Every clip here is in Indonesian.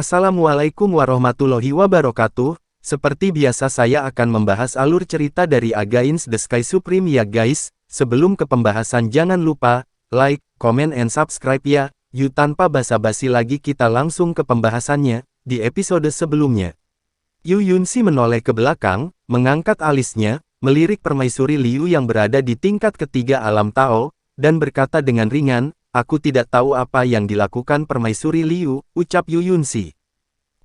Assalamualaikum warahmatullahi wabarakatuh. Seperti biasa saya akan membahas alur cerita dari Against the Sky Supreme ya guys. Sebelum ke pembahasan jangan lupa, like, comment and subscribe ya. Yuk tanpa basa-basi lagi kita langsung ke pembahasannya. Di episode sebelumnya, Yu Yunxi menoleh ke belakang, mengangkat alisnya, melirik permaisuri Liu yang berada di tingkat ketiga alam Tao, dan berkata dengan ringan, "Aku tidak tahu apa yang dilakukan permaisuri Liu," ucap Yu Yunxi.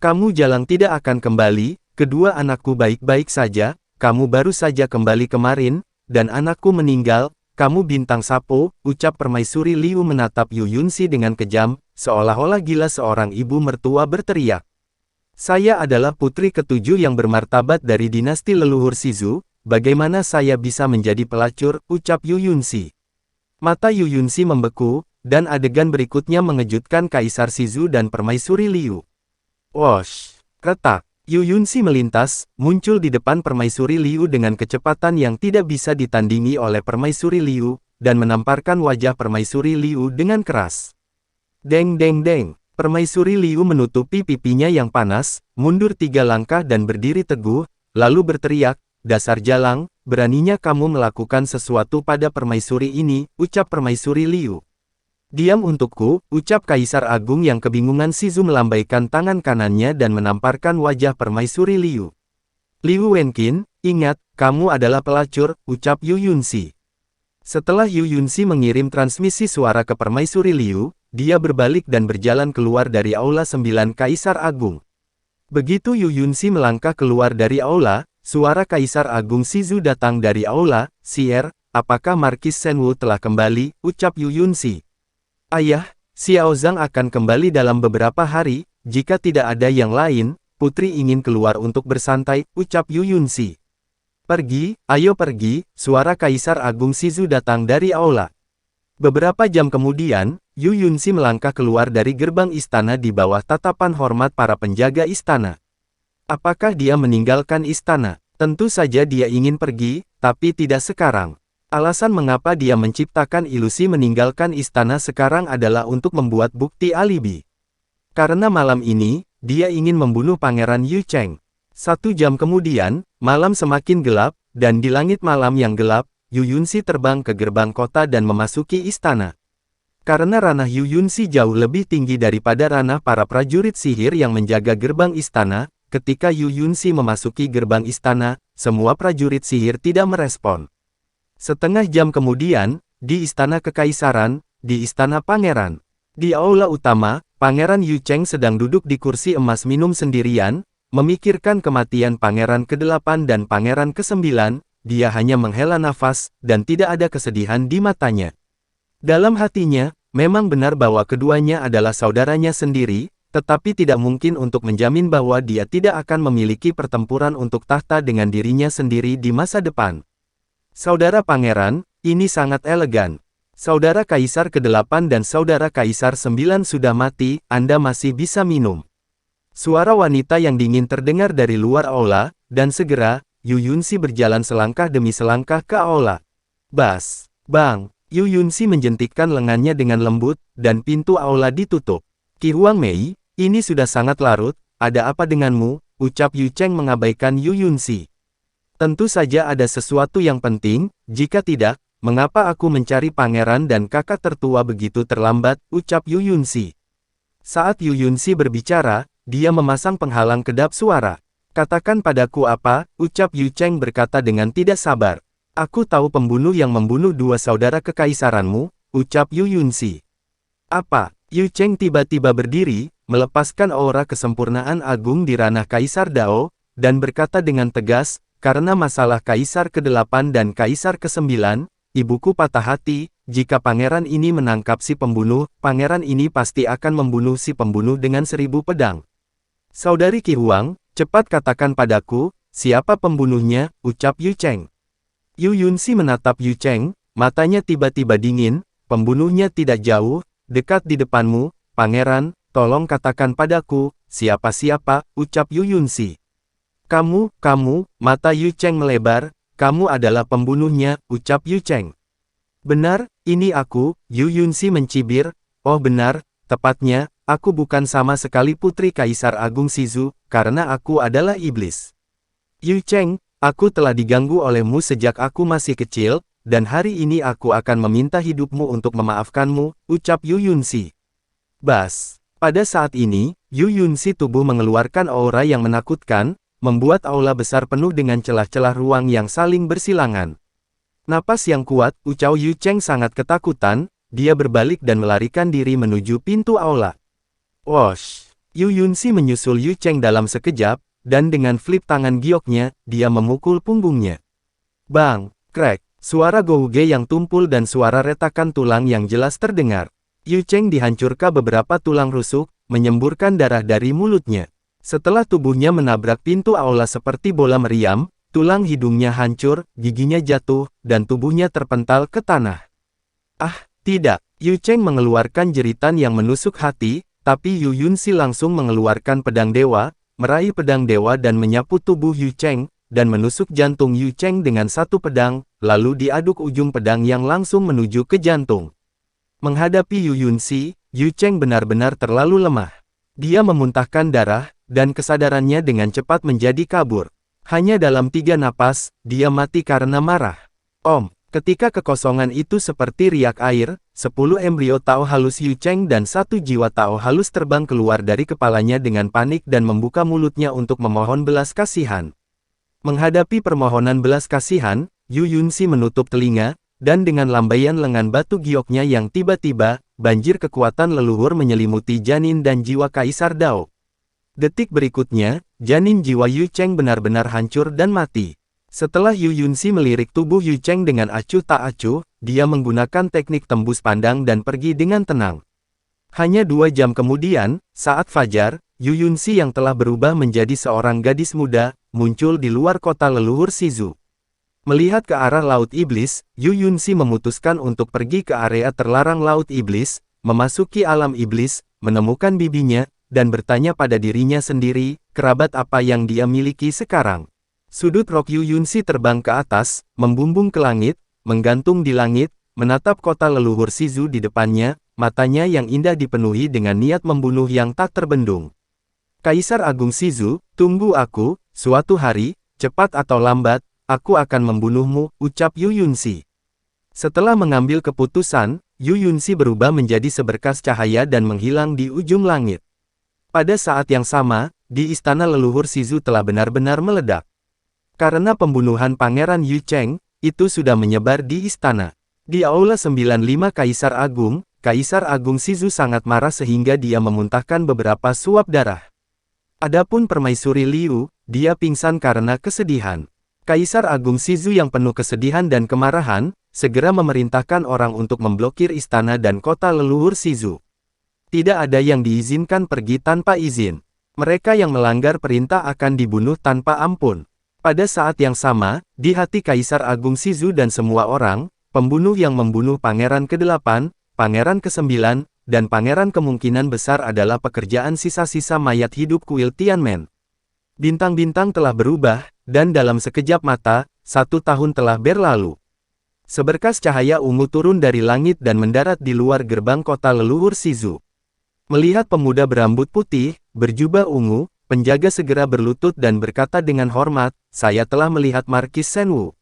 "Kamu jalan tidak akan kembali, kedua anakku baik-baik saja, kamu baru saja kembali kemarin, dan anakku meninggal, kamu bintang sapo," ucap permaisuri Liu menatap Yu Yunxi dengan kejam, seolah-olah gila seorang ibu mertua berteriak. "Saya adalah putri ketujuh yang bermartabat dari dinasti leluhur Shizu, bagaimana saya bisa menjadi pelacur," ucap Yu Yunxi. Mata Yu Yunxi membeku, dan adegan berikutnya mengejutkan Kaisar Shizu dan permaisuri Liu. Wosh! Retak! Yu Yunxi melintas, muncul di depan permaisuri Liu dengan kecepatan yang tidak bisa ditandingi oleh permaisuri Liu, dan menamparkan wajah permaisuri Liu dengan keras. Deng deng deng! Permaisuri Liu menutupi pipinya yang panas, mundur 3 langkah dan berdiri teguh, lalu berteriak, "Dasar jalang, beraninya kamu melakukan sesuatu pada permaisuri ini," ucap permaisuri Liu. "Diam untukku," ucap Kaisar Agung yang kebingungan. Shizu melambaikan tangan kanannya dan menamparkan wajah permaisuri Liu. "Liu Wenqin, ingat, kamu adalah pelacur," ucap Yu Yunxi. Setelah Yu Yunxi mengirim transmisi suara ke permaisuri Liu, dia berbalik dan berjalan keluar dari Aula 9 Kaisar Agung. Begitu Yu Yunxi melangkah keluar dari aula, suara Kaisar Agung Shizu datang dari aula. "Sier, apakah Markis Shenwu telah kembali?" ucap Yu Yunxi. "Ayah, Xiao Zhang akan kembali dalam beberapa hari, jika tidak ada yang lain, putri ingin keluar untuk bersantai," ucap Yu Yunxi. "Pergi, ayo pergi," suara Kaisar Agung Shizu datang dari aula. Beberapa jam kemudian, Yu Yunxi melangkah keluar dari gerbang istana di bawah tatapan hormat para penjaga istana. Apakah dia meninggalkan istana? Tentu saja dia ingin pergi, tapi tidak sekarang. Alasan mengapa dia menciptakan ilusi meninggalkan istana sekarang adalah untuk membuat bukti alibi. Karena malam ini, dia ingin membunuh Pangeran Yu Cheng. 1 jam kemudian, malam semakin gelap, dan di langit malam yang gelap, Yu Yunxi terbang ke gerbang kota dan memasuki istana. Karena ranah Yu Yunxi jauh lebih tinggi daripada ranah para prajurit sihir yang menjaga gerbang istana, ketika Yu Yunxi memasuki gerbang istana, semua prajurit sihir tidak merespon. Setengah jam kemudian, di Istana Kekaisaran, di Istana Pangeran. Di aula utama, Pangeran Yu Cheng sedang duduk di kursi emas minum sendirian, memikirkan kematian Pangeran ke-8 dan Pangeran ke-9, dia hanya menghela nafas, dan tidak ada kesedihan di matanya. Dalam hatinya, memang benar bahwa keduanya adalah saudaranya sendiri, tetapi tidak mungkin untuk menjamin bahwa dia tidak akan memiliki pertempuran untuk tahta dengan dirinya sendiri di masa depan. "Saudara Pangeran, ini sangat elegan. Saudara Kaisar ke-8 dan Saudara Kaisar 9 sudah mati, Anda masih bisa minum." Suara wanita yang dingin terdengar dari luar aula, dan segera, Yu Yunxi berjalan selangkah demi selangkah ke aula. Bas! Bang! Yu Yunxi menjentikkan lengannya dengan lembut, dan pintu aula ditutup. "Qi Huangmei, ini sudah sangat larut, ada apa denganmu?" ucap Yu Cheng mengabaikan Yu Yunxi. "Tentu saja ada sesuatu yang penting, jika tidak, mengapa aku mencari pangeran dan kakak tertua begitu terlambat," ucap Yu Yunxi. Saat Yu Yunxi berbicara, dia memasang penghalang kedap suara. "Katakan padaku apa," ucap Yu Cheng berkata dengan tidak sabar. "Aku tahu pembunuh yang membunuh 2 saudara kekaisaranmu," ucap Yu Yunxi. "Apa?" Yu Cheng tiba-tiba berdiri, melepaskan aura kesempurnaan agung di ranah Kaisar Dao, dan berkata dengan tegas, "Karena masalah Kaisar ke-8 dan Kaisar ke-9, ibuku patah hati, jika pangeran ini menangkap si pembunuh, pangeran ini pasti akan membunuh si pembunuh dengan 1000 pedang. Saudari Qi Huang, cepat katakan padaku, siapa pembunuhnya," ucap Yu Cheng. Yu Yunxi menatap Yu Cheng, matanya tiba-tiba dingin. "Pembunuhnya tidak jauh, dekat di depanmu, pangeran, tolong katakan padaku, siapa-siapa," ucap Yu Yunxi. Kamu," mata Yu Cheng melebar, "kamu adalah pembunuhnya," ucap Yu Cheng. "Benar, ini aku," Yu Yunxi mencibir, "Oh benar, tepatnya, aku bukan sama sekali Putri Kaisar Agung Shizu, karena aku adalah iblis. Yu Cheng, aku telah diganggu olehmu sejak aku masih kecil, dan hari ini aku akan meminta hidupmu untuk memaafkanmu, ucap Yu Yunxi. Bas. Pada saat ini, Yu Yunxi tubuh mengeluarkan aura yang menakutkan, membuat aula besar penuh dengan celah-celah ruang yang saling bersilangan. Napas yang kuat, ucap Yu Cheng sangat ketakutan, dia berbalik dan melarikan diri menuju pintu aula. Wosh! Yu Yunxi menyusul Yu Cheng dalam sekejap, dan dengan flip tangan gioknya, dia memukul punggungnya. Bang! Crack! Suara gouge yang tumpul dan suara retakan tulang yang jelas terdengar. Yu Cheng dihancurkan beberapa tulang rusuk, menyemburkan darah dari mulutnya. Setelah tubuhnya menabrak pintu aula seperti bola meriam, tulang hidungnya hancur, giginya jatuh, dan tubuhnya terpental ke tanah. Ah, tidak! Yu Cheng mengeluarkan jeritan yang menusuk hati, tapi Yu Yunxi langsung mengeluarkan pedang dewa, meraih pedang dewa dan menyapu tubuh Yu Cheng, dan menusuk jantung Yu Cheng dengan satu pedang, lalu diaduk ujung pedang yang langsung menuju ke jantung. Menghadapi Yu Yunxi, Yu Cheng benar-benar terlalu lemah. Dia memuntahkan darah, dan kesadarannya dengan cepat menjadi kabur. Hanya dalam 3 napas, dia mati karena marah. Om! Ketika kekosongan itu seperti riak air, 10 embrio Tao halus Yu Cheng dan 1 jiwa Tao halus terbang keluar dari kepalanya dengan panik dan membuka mulutnya untuk memohon belas kasihan. Menghadapi permohonan belas kasihan, Yu Yunxi menutup telinga, dan dengan lambaian lengan batu gioknya yang tiba-tiba, banjir kekuatan leluhur menyelimuti janin dan jiwa Kaisar Dao. Detik berikutnya, janin jiwa Yu Cheng benar-benar hancur dan mati. Setelah Yu Yunxi melirik tubuh Yu Cheng dengan acuh tak acuh, dia menggunakan teknik tembus pandang dan pergi dengan tenang. Hanya 2 jam kemudian, saat fajar, Yu Yunxi yang telah berubah menjadi seorang gadis muda, muncul di luar kota leluhur Shizu. Melihat ke arah Laut Iblis, Yu Yunxi memutuskan untuk pergi ke area terlarang Laut Iblis, memasuki alam iblis, menemukan bibinya, dan bertanya pada dirinya sendiri, kerabat apa yang dia miliki sekarang. Sudut rok Yu Yunxi terbang ke atas, membumbung ke langit, menggantung di langit, menatap kota leluhur Shizu di depannya, matanya yang indah dipenuhi dengan niat membunuh yang tak terbendung. Kaisar Agung Shizu, tunggu aku, suatu hari, cepat atau lambat, aku akan membunuhmu, ucap Yu Yunxi. Setelah mengambil keputusan, Yu Yunxi berubah menjadi seberkas cahaya dan menghilang di ujung langit. Pada saat yang sama, di istana leluhur Shizu telah benar-benar meledak. Karena pembunuhan Pangeran Yu Cheng, itu sudah menyebar di istana. Di Aula 95 Kaisar Agung Shizu sangat marah sehingga dia memuntahkan beberapa suap darah. Adapun Permaisuri Liu, dia pingsan karena kesedihan. Kaisar Agung Shizu yang penuh kesedihan dan kemarahan, segera memerintahkan orang untuk memblokir istana dan kota leluhur Shizu. Tidak ada yang diizinkan pergi tanpa izin. Mereka yang melanggar perintah akan dibunuh tanpa ampun. Pada saat yang sama, di hati Kaisar Agung Shizu dan semua orang, pembunuh yang membunuh Pangeran ke-8, Pangeran ke-9, dan Pangeran kemungkinan besar adalah pekerjaan sisa-sisa mayat hidup kuil Tianmen. Bintang-bintang telah berubah, dan dalam sekejap mata, 1 tahun telah berlalu. Seberkas cahaya ungu turun dari langit dan mendarat di luar gerbang kota leluhur Shizu. Melihat pemuda berambut putih, berjubah ungu, penjaga segera berlutut dan berkata dengan hormat, saya telah melihat Markis Shenwu.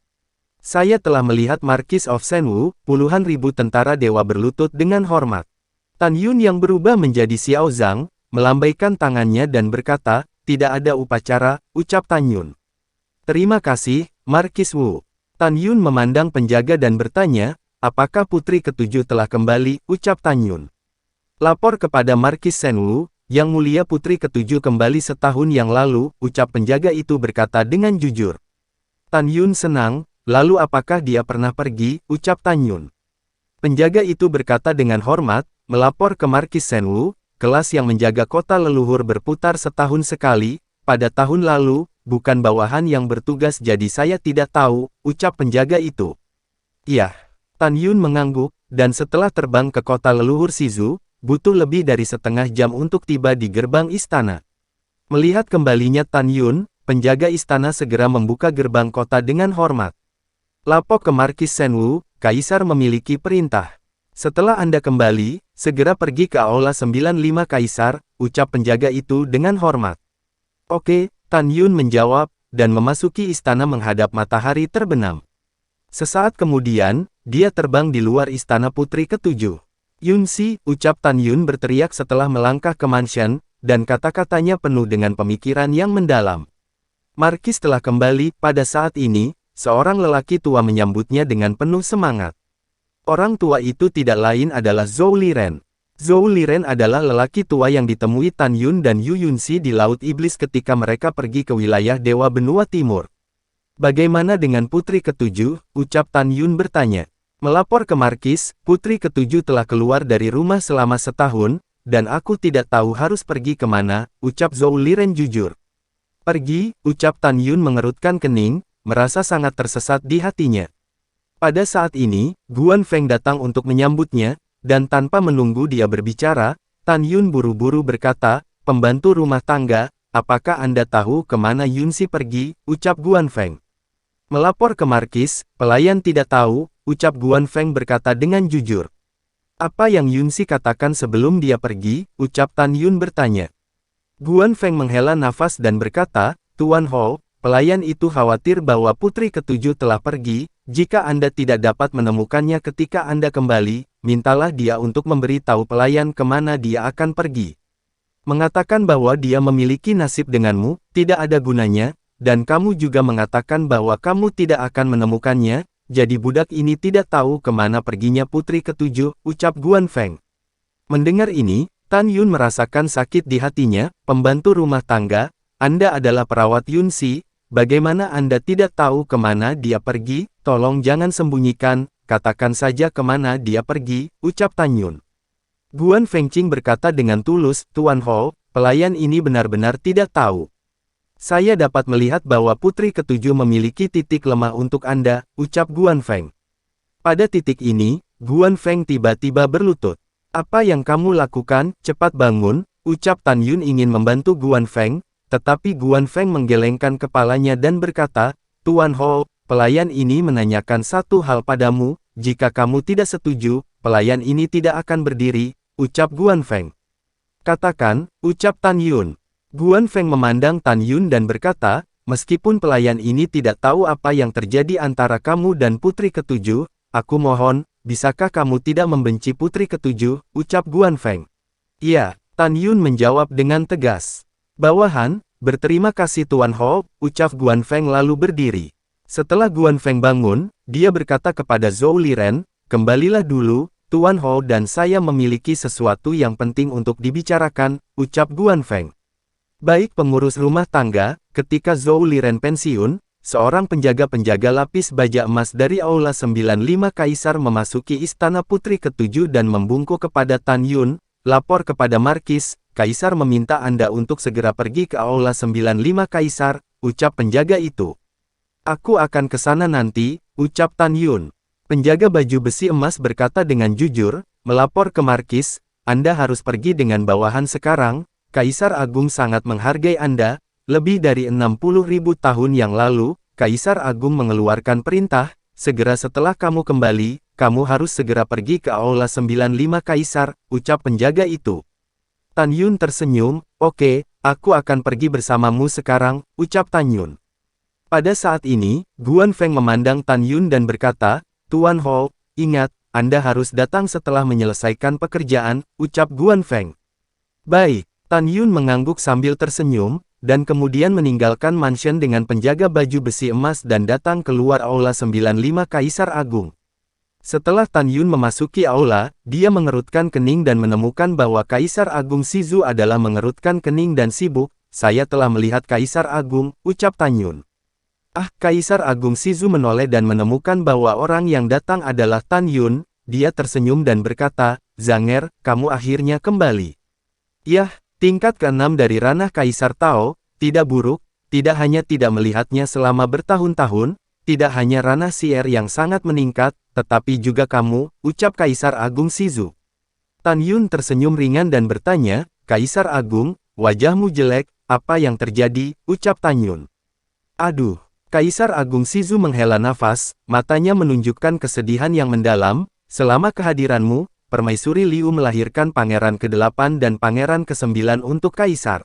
Saya telah melihat Markis of Shenwu, puluhan ribu tentara dewa berlutut dengan hormat. Tan Yun yang berubah menjadi Xiao Zhang, melambaikan tangannya dan berkata, tidak ada upacara, ucap Tan Yun. Terima kasih, Markis Wu. Tan Yun memandang penjaga dan bertanya, apakah putri ke-7 telah kembali, ucap Tan Yun. Lapor kepada Markis Shenwu, Yang Mulia Putri ke-7 kembali setahun yang lalu, ucap penjaga itu berkata dengan jujur. Tan Yun senang, lalu apakah dia pernah pergi, ucap Tan Yun. Penjaga itu berkata dengan hormat, melapor ke Markis Shenwu, kelas yang menjaga kota leluhur berputar setahun sekali, pada tahun lalu, bukan bawahan yang bertugas jadi saya tidak tahu, ucap penjaga itu. Iya. Tan Yun mengangguk, dan setelah terbang ke kota leluhur Shizu, butuh lebih dari setengah jam untuk tiba di gerbang istana. Melihat kembalinya Tan Yun, penjaga istana segera membuka gerbang kota dengan hormat. Lapor ke Markis Shenwu, Kaisar memiliki perintah. Setelah Anda kembali, segera pergi ke Aula 95 Kaisar, ucap penjaga itu dengan hormat. Oke, Tan Yun menjawab, dan memasuki istana menghadap matahari terbenam. Sesaat kemudian, dia terbang di luar istana putri ketujuh. Yunsi, ucap Tan Yun berteriak setelah melangkah ke mansion, dan kata-katanya penuh dengan pemikiran yang mendalam. Markis telah kembali. Pada saat ini, seorang lelaki tua menyambutnya dengan penuh semangat. Orang tua itu tidak lain adalah Zhou Liren. Zhou Liren adalah lelaki tua yang ditemui Tan Yun dan Yu Yunsi di Laut Iblis ketika mereka pergi ke wilayah Dewa Benua Timur. Bagaimana dengan Putri Ketujuh? Ucap Tan Yun bertanya. Melapor ke Markis, Putri Ketujuh telah keluar dari rumah selama setahun, dan aku tidak tahu harus pergi kemana, ucap Zhou Liren jujur. Pergi, ucap Tan Yun mengerutkan kening, merasa sangat tersesat di hatinya. Pada saat ini, Guan Feng datang untuk menyambutnya, dan tanpa menunggu dia berbicara, Tan Yun buru-buru berkata, pembantu rumah tangga, apakah Anda tahu kemana Yunsi pergi, ucap Guan Feng. Melapor ke Markis, pelayan tidak tahu, ucap Guan Feng berkata dengan jujur. Apa yang Yunsi katakan sebelum dia pergi, ucap Tan Yun bertanya. Guan Feng menghela nafas dan berkata, Tuan Hou, pelayan itu khawatir bahwa Putri Ketujuh telah pergi. Jika Anda tidak dapat menemukannya ketika Anda kembali, mintalah dia untuk memberitahu pelayan kemana dia akan pergi. Mengatakan bahwa dia memiliki nasib denganmu, tidak ada gunanya, dan kamu juga mengatakan bahwa kamu tidak akan menemukannya, jadi budak ini tidak tahu kemana perginya Putri Ketujuh, ucap Guan Feng. Mendengar ini, Tan Yun merasakan sakit di hatinya, pembantu rumah tangga, Anda adalah perawat Yunsi, bagaimana Anda tidak tahu kemana dia pergi? Tolong jangan sembunyikan, katakan saja kemana dia pergi, ucap Tan Yun. Guan Fengqing berkata dengan tulus, Tuan Hou, pelayan ini benar-benar tidak tahu. Saya dapat melihat bahwa Putri Ketujuh memiliki titik lemah untuk Anda, ucap Guan Feng. Pada titik ini, Guan Feng tiba-tiba berlutut. Apa yang kamu lakukan? Cepat bangun, ucap Tan Yun ingin membantu Guan Feng, tetapi Guan Feng menggelengkan kepalanya dan berkata, Tuan Hou, pelayan ini menanyakan satu hal padamu, jika kamu tidak setuju, pelayan ini tidak akan berdiri, ucap Guan Feng. Katakan, ucap Tan Yun. Guan Feng memandang Tan Yun dan berkata, meskipun pelayan ini tidak tahu apa yang terjadi antara kamu dan Putri Ketujuh, aku mohon, bisakah kamu tidak membenci Putri Ketujuh, ucap Guan Feng. Iya, Tan Yun menjawab dengan tegas. Bawahan, berterima kasih Tuan Hou, ucap Guan Feng lalu berdiri. Setelah Guan Feng bangun, dia berkata kepada Zhou Liren, kembalilah dulu, Tuan Hou dan saya memiliki sesuatu yang penting untuk dibicarakan, ucap Guan Feng. Baik pengurus rumah tangga, ketika Zhou Liren pensiun, seorang penjaga-penjaga lapis baja emas dari Aula 95 Kaisar memasuki istana Putri Ketujuh dan membungkuk kepada Tan Yun, lapor kepada Markis, Kaisar meminta Anda untuk segera pergi ke Aula 95 Kaisar, ucap penjaga itu. Aku akan ke sana nanti, ucap Tan Yun. Penjaga baju besi emas berkata dengan jujur, melapor ke Markis, Anda harus pergi dengan bawahan sekarang, Kaisar Agung sangat menghargai Anda, lebih dari 60.000 tahun yang lalu, Kaisar Agung mengeluarkan perintah, segera setelah kamu kembali, kamu harus segera pergi ke Aula 95 Kaisar, ucap penjaga itu. Tan Yun tersenyum, oke, aku akan pergi bersamamu sekarang, ucap Tan Yun. Pada saat ini, Guan Feng memandang Tan Yun dan berkata, Tuan Hou, ingat, Anda harus datang setelah menyelesaikan pekerjaan, ucap Guan Feng. Baik, Tan Yun mengangguk sambil tersenyum, dan kemudian meninggalkan mansion dengan penjaga baju besi emas dan datang keluar Aula 95 Kaisar Agung. Setelah Tan Yun memasuki aula, dia mengerutkan kening dan menemukan bahwa Kaisar Agung Shizu adalah mengerutkan kening dan sibuk, saya telah melihat Kaisar Agung, ucap Tan Yun. Kaisar Agung Shizu menoleh dan menemukan bahwa orang yang datang adalah Tan Yun, dia tersenyum dan berkata, Zanger, kamu akhirnya kembali. Yah, tingkat ke-6 dari ranah Kaisar Tao, tidak buruk, tidak hanya tidak melihatnya selama bertahun-tahun, tidak hanya ranah Sier yang sangat meningkat, tetapi juga kamu, ucap Kaisar Agung Shizu. Tan Yun tersenyum ringan dan bertanya, Kaisar Agung, wajahmu jelek, apa yang terjadi, ucap Tan Yun. Aduh. Kaisar Agung Shizu menghela nafas, matanya menunjukkan kesedihan yang mendalam, selama kehadiranmu, Permaisuri Liu melahirkan Pangeran ke-8 dan Pangeran ke-9 untuk Kaisar.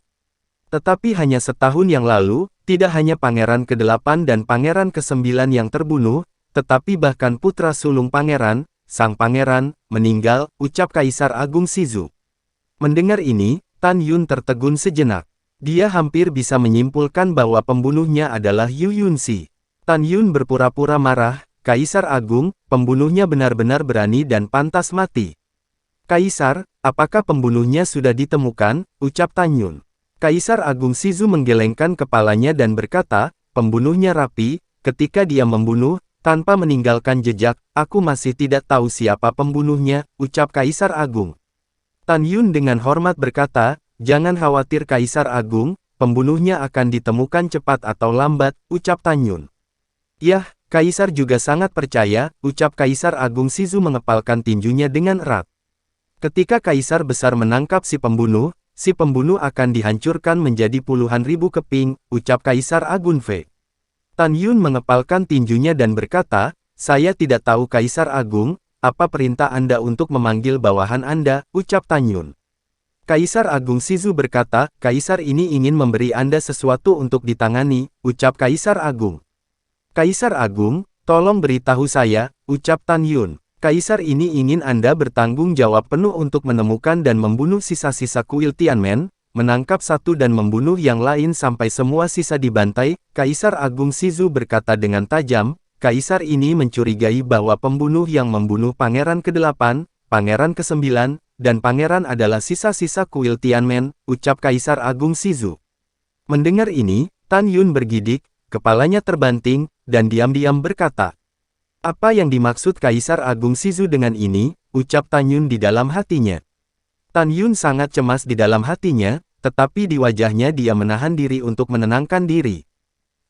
Tetapi hanya setahun yang lalu, tidak hanya Pangeran ke-8 dan Pangeran ke-9 yang terbunuh, tetapi bahkan putra sulung Pangeran, Sang Pangeran, meninggal, ucap Kaisar Agung Shizu. Mendengar ini, Tan Yun tertegun sejenak. Dia hampir bisa menyimpulkan bahwa pembunuhnya adalah Yu Yunxi. Tan Yun berpura-pura marah, Kaisar Agung, pembunuhnya benar-benar berani dan pantas mati. Kaisar, apakah pembunuhnya sudah ditemukan? Ucap Tan Yun. Kaisar Agung Shizu menggelengkan kepalanya dan berkata, pembunuhnya rapi, ketika dia membunuh, tanpa meninggalkan jejak, aku masih tidak tahu siapa pembunuhnya, ucap Kaisar Agung. Tan Yun dengan hormat berkata, jangan khawatir Kaisar Agung, pembunuhnya akan ditemukan cepat atau lambat, ucap Tan Yun. Yah, Kaisar juga sangat percaya, ucap Kaisar Agung Shizu mengepalkan tinjunya dengan erat. Ketika Kaisar besar menangkap si pembunuh akan dihancurkan menjadi puluhan ribu keping, ucap Kaisar Agung Fei. Tan Yun mengepalkan tinjunya dan berkata, saya tidak tahu Kaisar Agung, apa perintah Anda untuk memanggil bawahan Anda, ucap Tan Yun. Kaisar Agung Shizu berkata, Kaisar ini ingin memberi Anda sesuatu untuk ditangani, ucap Kaisar Agung. Kaisar Agung, tolong beritahu saya, ucap Tan Yun. Kaisar ini ingin Anda bertanggung jawab penuh untuk menemukan dan membunuh sisa-sisa kuil Tianmen, menangkap satu dan membunuh yang lain sampai semua sisa dibantai. Kaisar Agung Shizu berkata dengan tajam, Kaisar ini mencurigai bahwa pembunuh yang membunuh Pangeran ke-8, Pangeran ke-9, dan Pangeran adalah sisa-sisa kuil Tianmen, ucap Kaisar Agung Shizu. Mendengar ini, Tan Yun bergidik, kepalanya terbanting, dan diam-diam berkata, apa yang dimaksud Kaisar Agung Shizu dengan ini, ucap Tan Yun di dalam hatinya. Tan Yun sangat cemas di dalam hatinya, tetapi di wajahnya dia menahan diri untuk menenangkan diri.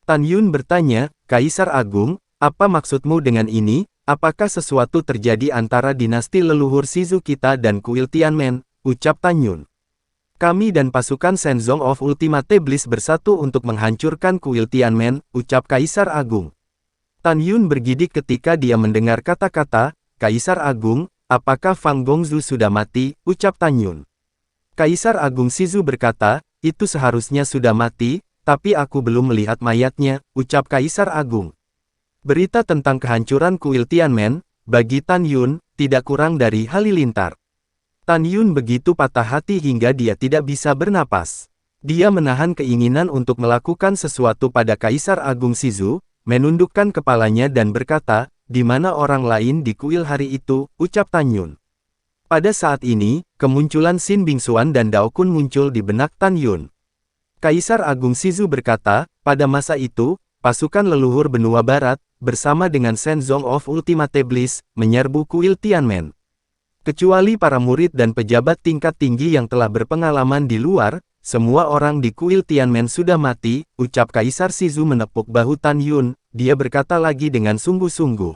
Tan Yun bertanya, Kaisar Agung, apa maksudmu dengan ini? Apakah sesuatu terjadi antara dinasti leluhur Shizu kita dan kuil Tianmen? Ucap Tan Yun. Kami dan pasukan Shenzong of Ultimate Bliss bersatu untuk menghancurkan kuil Tianmen, ucap Kaisar Agung. Tan Yun bergidik ketika dia mendengar kata-kata, Kaisar Agung, apakah Fang Gongzhu sudah mati, ucap Tan Yun. Kaisar Agung Shizu berkata, itu seharusnya sudah mati, tapi aku belum melihat mayatnya, ucap Kaisar Agung. Berita tentang kehancuran kuil Tianmen, bagi Tan Yun, tidak kurang dari halilintar. Tan Yun begitu patah hati hingga dia tidak bisa bernapas. Dia menahan keinginan untuk melakukan sesuatu pada Kaisar Agung Shizu, menundukkan kepalanya dan berkata, di mana orang lain di kuil hari itu, ucap Tan Yun. Pada saat ini, kemunculan Xin Bingxuan dan Dao Kun muncul di benak Tan Yun. Kaisar Agung Shizu berkata, pada masa itu, pasukan leluhur benua barat, bersama dengan Shenzong of Ultimate Bliss, menyerbu kuil Tianmen. Kecuali para murid dan pejabat tingkat tinggi yang telah berpengalaman di luar, semua orang di kuil Tianmen sudah mati, ucap Kaisar Shizu menepuk bahu Tan Yun, dia berkata lagi dengan sungguh-sungguh.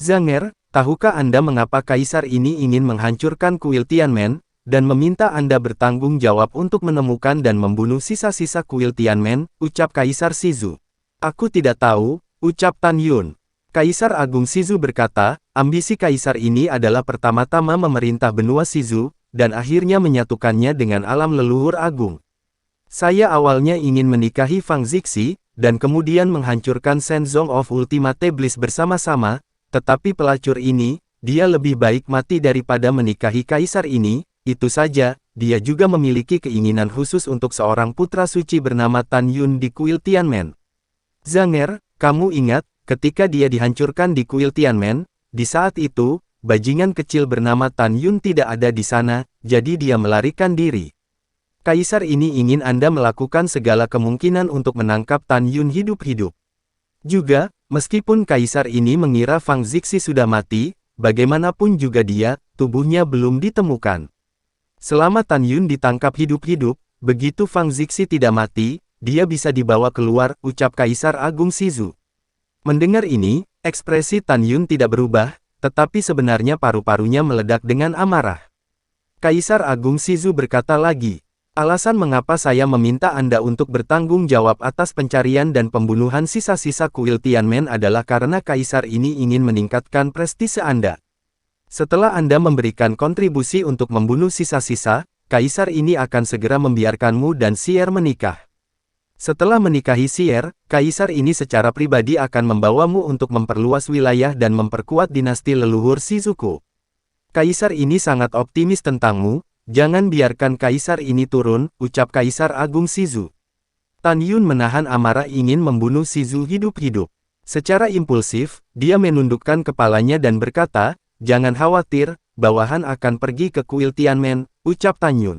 Zanger, tahukah Anda mengapa Kaisar ini ingin menghancurkan kuil Tianmen, dan meminta Anda bertanggung jawab untuk menemukan dan membunuh sisa-sisa kuil Tianmen, ucap Kaisar Shizu. Aku tidak tahu, ucap Tan Yun. Kaisar Agung Shizu berkata, ambisi Kaisar ini adalah pertama-tama memerintah benua Shizu, dan akhirnya menyatukannya dengan alam leluhur agung. Saya awalnya ingin menikahi Fang Zixi, dan kemudian menghancurkan Shenzong of Ultimate Bliss bersama-sama, tetapi pelacur ini, dia lebih baik mati daripada menikahi Kaisar ini, itu saja, dia juga memiliki keinginan khusus untuk seorang putra suci bernama Tan Yun di kuil Tianmen. Zanger, kamu ingat, ketika dia dihancurkan di kuil Tianmen, di saat itu, bajingan kecil bernama Tan Yun tidak ada di sana, jadi dia melarikan diri. Kaisar ini ingin Anda melakukan segala kemungkinan untuk menangkap Tan Yun hidup-hidup. Juga, meskipun Kaisar ini mengira Fang Zixi sudah mati, bagaimanapun juga dia, tubuhnya belum ditemukan. Selama Tan Yun ditangkap hidup-hidup, begitu Fang Zixi tidak mati, dia bisa dibawa keluar, ucap Kaisar Agung Shizu. Mendengar ini, ekspresi Tan Yun tidak berubah, tetapi sebenarnya paru-parunya meledak dengan amarah. Kaisar Agung Shizu berkata lagi, alasan mengapa saya meminta Anda untuk bertanggung jawab atas pencarian dan pembunuhan sisa-sisa kuil Tianmen adalah karena Kaisar ini ingin meningkatkan prestise Anda. Setelah Anda memberikan kontribusi untuk membunuh sisa-sisa, kaisar ini akan segera membiarkanmu dan Xier menikah. Setelah menikahi Xier, kaisar ini secara pribadi akan membawamu untuk memperluas wilayah dan memperkuat dinasti leluhur Shizuku. Kaisar ini sangat optimis tentangmu, jangan biarkan kaisar ini turun, ucap Kaisar Agung Shizu. Tan Yun menahan amarah ingin membunuh Shizu hidup-hidup. Secara impulsif, dia menundukkan kepalanya dan berkata, "Jangan khawatir, bawahan akan pergi ke kuil Tianmen," ucap Tan Yun.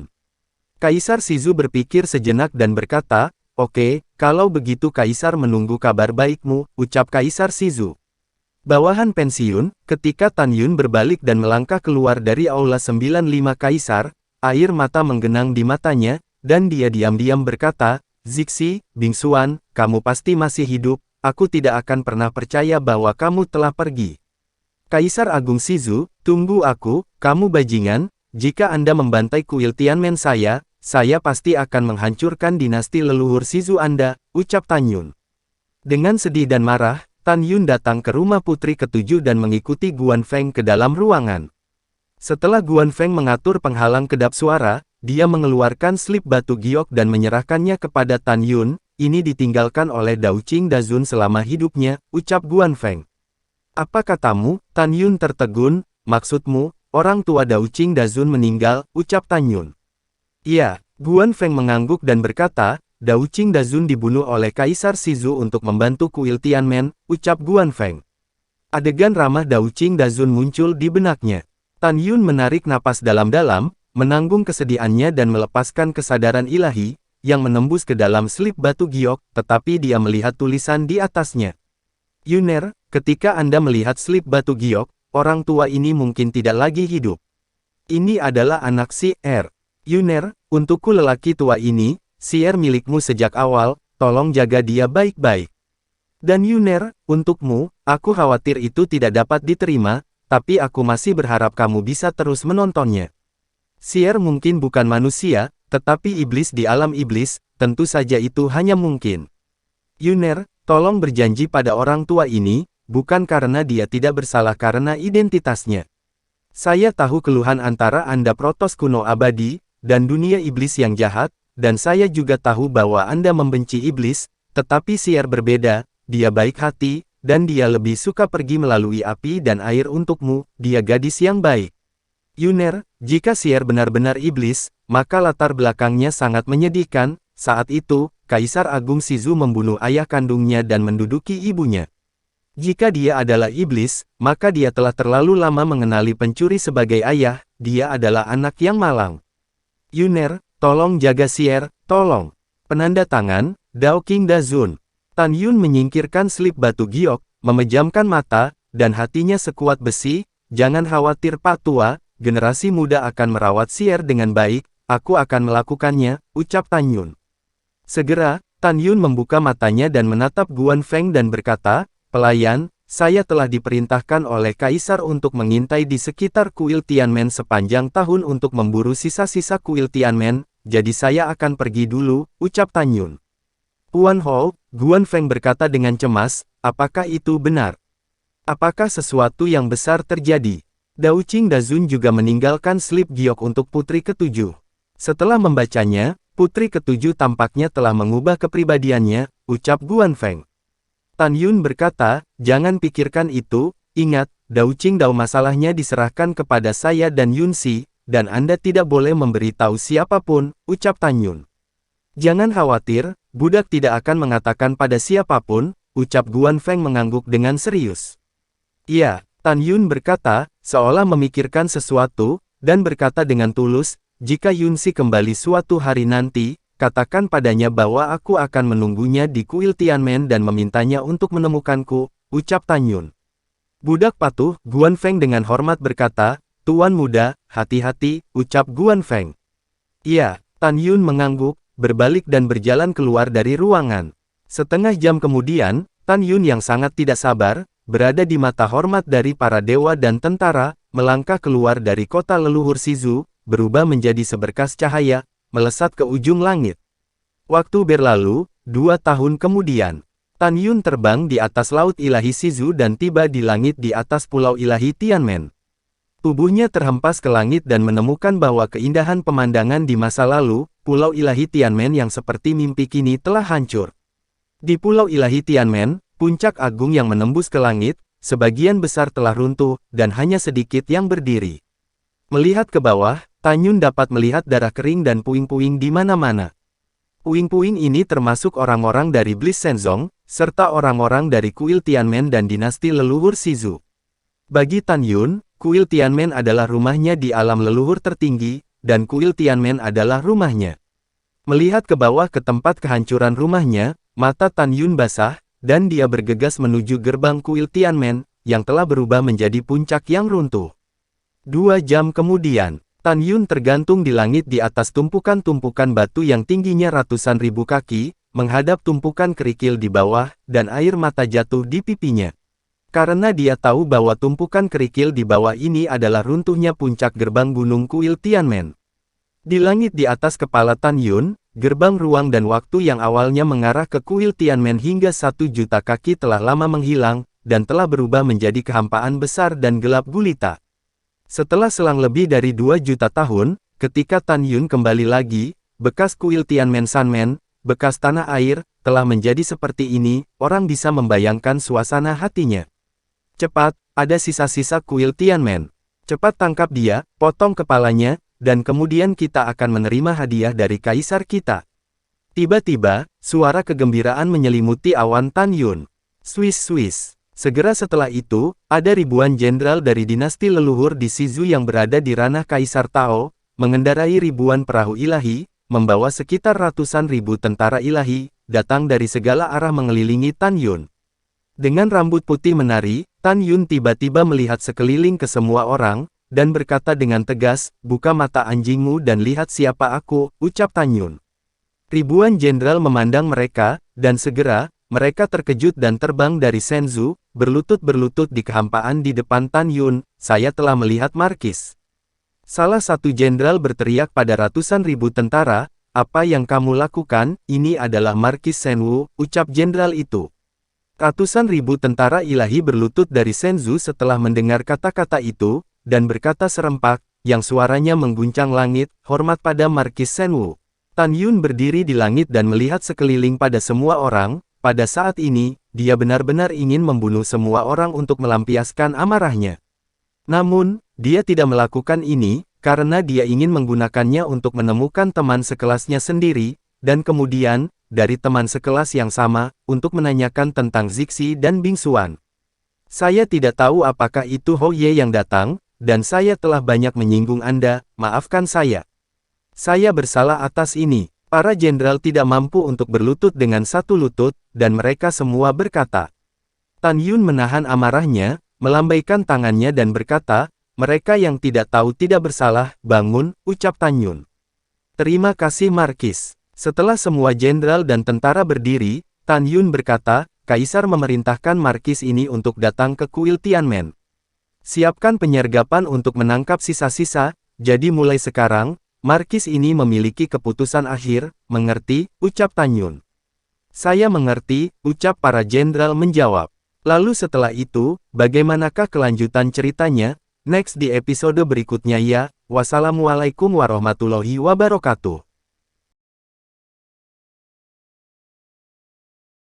Kaisar Shizu berpikir sejenak dan berkata, "Oke, kalau begitu kaisar menunggu kabar baikmu," ucap Kaisar Shizu. Bawahan pensiun, ketika Tan Yun berbalik dan melangkah keluar dari Aula 95 Kaisar, air mata menggenang di matanya, dan dia diam-diam berkata, "Zixi, bingsuan, kamu pasti masih hidup, aku tidak akan pernah percaya bahwa kamu telah pergi." Kaisar Agung Shizu, "Tunggu aku, kamu bajingan, jika Anda membantai kuil Tianmen saya pasti akan menghancurkan dinasti leluhur Shizu Anda," ucap Tan Yun. Dengan sedih dan marah, Tan Yun datang ke rumah putri ketujuh dan mengikuti Guan Feng ke dalam ruangan. Setelah Guan Feng mengatur penghalang kedap suara, dia mengeluarkan slip batu giok dan menyerahkannya kepada Tan Yun. "Ini ditinggalkan oleh Dao Qing Dazun selama hidupnya," ucap Guan Feng. "Apa katamu?" Tan Yun tertegun. "Maksudmu, orang tua Dao Qing Dazun meninggal," ucap Tan Yun. "Iya," Guan Feng mengangguk dan berkata, "Dao Qing Dazun dibunuh oleh Kaisar Shizu untuk membantu kuil Tianmen," ucap Guan Feng. Adegan ramah Dao Qing Dazun muncul di benaknya. Tan Yun menarik napas dalam-dalam, menanggung kesedihannya dan melepaskan kesadaran ilahi, yang menembus ke dalam slip batu giok, tetapi dia melihat tulisan di atasnya. "Yuner, ketika Anda melihat slip batu giok, orang tua ini mungkin tidak lagi hidup. Ini adalah anak Xier. Yuner, untukku lelaki tua ini, Xier milikmu sejak awal, tolong jaga dia baik-baik. Dan Yuner, untukmu, aku khawatir itu tidak dapat diterima, tapi aku masih berharap kamu bisa terus menontonnya. Xier mungkin bukan manusia, tetapi iblis di alam iblis, tentu saja itu hanya mungkin. Yuner, tolong berjanji pada orang tua ini, bukan karena dia tidak bersalah karena identitasnya. Saya tahu keluhan antara Anda Protos kuno abadi, dan dunia iblis yang jahat, dan saya juga tahu bahwa Anda membenci iblis, tetapi Xier berbeda, dia baik hati, dan dia lebih suka pergi melalui api dan air untukmu, dia gadis yang baik. Yuner, jika Xier benar-benar iblis, maka latar belakangnya sangat menyedihkan." Saat itu, Kaisar Agung Shizu membunuh ayah kandungnya dan menduduki ibunya. Jika dia adalah iblis, maka dia telah terlalu lama mengenali pencuri sebagai ayah, dia adalah anak yang malang. Yuner, tolong jaga Xier, tolong. Penanda tangan, Dao Qing Dazun. Tan Yun menyingkirkan slip batu giok, memejamkan mata, dan hatinya sekuat besi. "Jangan khawatir Pak Tua, generasi muda akan merawat Xier dengan baik, aku akan melakukannya," ucap Tan Yun. Segera, Tan Yun membuka matanya dan menatap Guan Feng dan berkata, "Pelayan, saya telah diperintahkan oleh Kaisar untuk mengintai di sekitar kuil Tianmen sepanjang tahun untuk memburu sisa-sisa kuil Tianmen, jadi saya akan pergi dulu," ucap Tan Yun. "Puan Hou," Guan Feng berkata dengan cemas, "apakah itu benar? Apakah sesuatu yang besar terjadi?" Dao Qing Dazun juga meninggalkan slip giok untuk putri ketujuh. Setelah membacanya, putri ketujuh tampaknya telah mengubah kepribadiannya, ucap Guan Feng. Tan Yun berkata, "Jangan pikirkan itu, ingat, Dao Qing Dao masalahnya diserahkan kepada saya dan Yun Si, dan Anda tidak boleh memberitahu siapapun," ucap Tan Yun. "Jangan khawatir, budak tidak akan mengatakan pada siapapun," ucap Guan Feng mengangguk dengan serius. "Iya," Tan Yun berkata, seolah memikirkan sesuatu, dan berkata dengan tulus, "Jika Yun Si kembali suatu hari nanti, katakan padanya bahwa aku akan menunggunya di kuil Tianmen dan memintanya untuk menemukanku," ucap Tan Yun. "Budak patuh," Guan Feng dengan hormat berkata, "Tuan muda, hati-hati," ucap Guan Feng. "Iya," Tan Yun mengangguk, berbalik dan berjalan keluar dari ruangan. Setengah jam kemudian, Tan Yun yang sangat tidak sabar, berada di mata hormat dari para dewa dan tentara, melangkah keluar dari kota leluhur Shizu, berubah menjadi seberkas cahaya, melesat ke ujung langit. Waktu berlalu, 2 tahun kemudian, Tan Yun terbang di atas laut ilahi Shizu dan tiba di langit di atas pulau ilahi Tianmen. Tubuhnya terhempas ke langit dan menemukan bahwa keindahan pemandangan di masa lalu, Pulau Ilahi Tianmen yang seperti mimpi kini telah hancur. Di Pulau Ilahi Tianmen, puncak agung yang menembus ke langit, sebagian besar telah runtuh, dan hanya sedikit yang berdiri. Melihat ke bawah, Tan Yun dapat melihat darah kering dan puing-puing di mana-mana. Puing-puing ini termasuk orang-orang dari Bliss Shenzong, serta orang-orang dari kuil Tianmen dan dinasti leluhur Shizu. Bagi Tan Yun, kuil Tianmen adalah rumahnya di alam leluhur tertinggi, dan kuil Tianmen adalah rumahnya. Melihat ke bawah ke tempat kehancuran rumahnya, mata Tan Yun basah, dan dia bergegas menuju gerbang kuil Tianmen, yang telah berubah menjadi puncak yang runtuh. 2 jam kemudian, Tan Yun tergantung di langit di atas tumpukan-tumpukan batu yang tingginya ratusan ribu kaki, menghadap tumpukan kerikil di bawah, dan air mata jatuh di pipinya. Karena dia tahu bahwa tumpukan kerikil di bawah ini adalah runtuhnya puncak gerbang gunung kuil Tianmen. Di langit di atas kepala Tan Yun, gerbang ruang dan waktu yang awalnya mengarah ke kuil Tianmen hingga 1 juta kaki telah lama menghilang, dan telah berubah menjadi kehampaan besar dan gelap gulita. Setelah selang lebih dari 2 juta tahun, ketika Tan Yun kembali lagi, bekas kuil Tianmen Sanmen, bekas tanah air, telah menjadi seperti ini, orang bisa membayangkan suasana hatinya. Cepat, ada sisa-sisa kuil Tianmen. Cepat tangkap dia, potong kepalanya, dan kemudian kita akan menerima hadiah dari kaisar kita. Tiba-tiba, suara kegembiraan menyelimuti awan Tan Yun. Swiss. Segera setelah itu, ada ribuan jenderal dari dinasti leluhur di Shizu yang berada di ranah Kaisar Tao, mengendarai ribuan perahu ilahi, membawa sekitar ratusan ribu tentara ilahi, datang dari segala arah mengelilingi Tan Yun. Dengan rambut putih menari, Tan Yun tiba-tiba melihat sekeliling ke semua orang, dan berkata dengan tegas, "Buka mata anjingmu dan lihat siapa aku," ucap Tan Yun. Ribuan jenderal memandang mereka, dan segera, mereka terkejut dan terbang dari Shenzhou, berlutut-berlutut di kehampaan di depan Tan Yun, "Saya telah melihat Markis." Salah satu jenderal berteriak pada ratusan ribu tentara, "Apa yang kamu lakukan? Ini adalah Markis Shenwu," ucap jenderal itu. Ratusan ribu tentara ilahi berlutut dari Shenzhou setelah mendengar kata-kata itu, dan berkata serempak, yang suaranya mengguncang langit, "Hormat pada Markis Shenwu." Tan Yun berdiri di langit dan melihat sekeliling pada semua orang. Pada saat ini, dia benar-benar ingin membunuh semua orang untuk melampiaskan amarahnya. Namun, dia tidak melakukan ini, karena dia ingin menggunakannya untuk menemukan teman sekelasnya sendiri, dan kemudian, dari teman sekelas yang sama, untuk menanyakan tentang Zixi dan Bingsuan. "Saya tidak tahu apakah itu Hou Ye yang datang, dan saya telah banyak menyinggung Anda, maafkan saya. Saya bersalah atas ini." Para jenderal tidak mampu untuk berlutut dengan satu lutut, dan mereka semua berkata. Tan Yun menahan amarahnya, melambaikan tangannya dan berkata, "Mereka yang tidak tahu tidak bersalah, bangun," ucap Tan Yun. "Terima kasih Markis." Setelah semua jenderal dan tentara berdiri, Tan Yun berkata, "Kaisar memerintahkan Markis ini untuk datang ke kuil Tianmen. Siapkan penyergapan untuk menangkap sisa-sisa, jadi mulai sekarang, Markis ini memiliki keputusan akhir, mengerti?" ucap Tan Yun. "Saya mengerti," ucap para jenderal menjawab. Lalu setelah itu, bagaimanakah kelanjutan ceritanya? Next di episode berikutnya ya. Wassalamualaikum warahmatullahi wabarakatuh.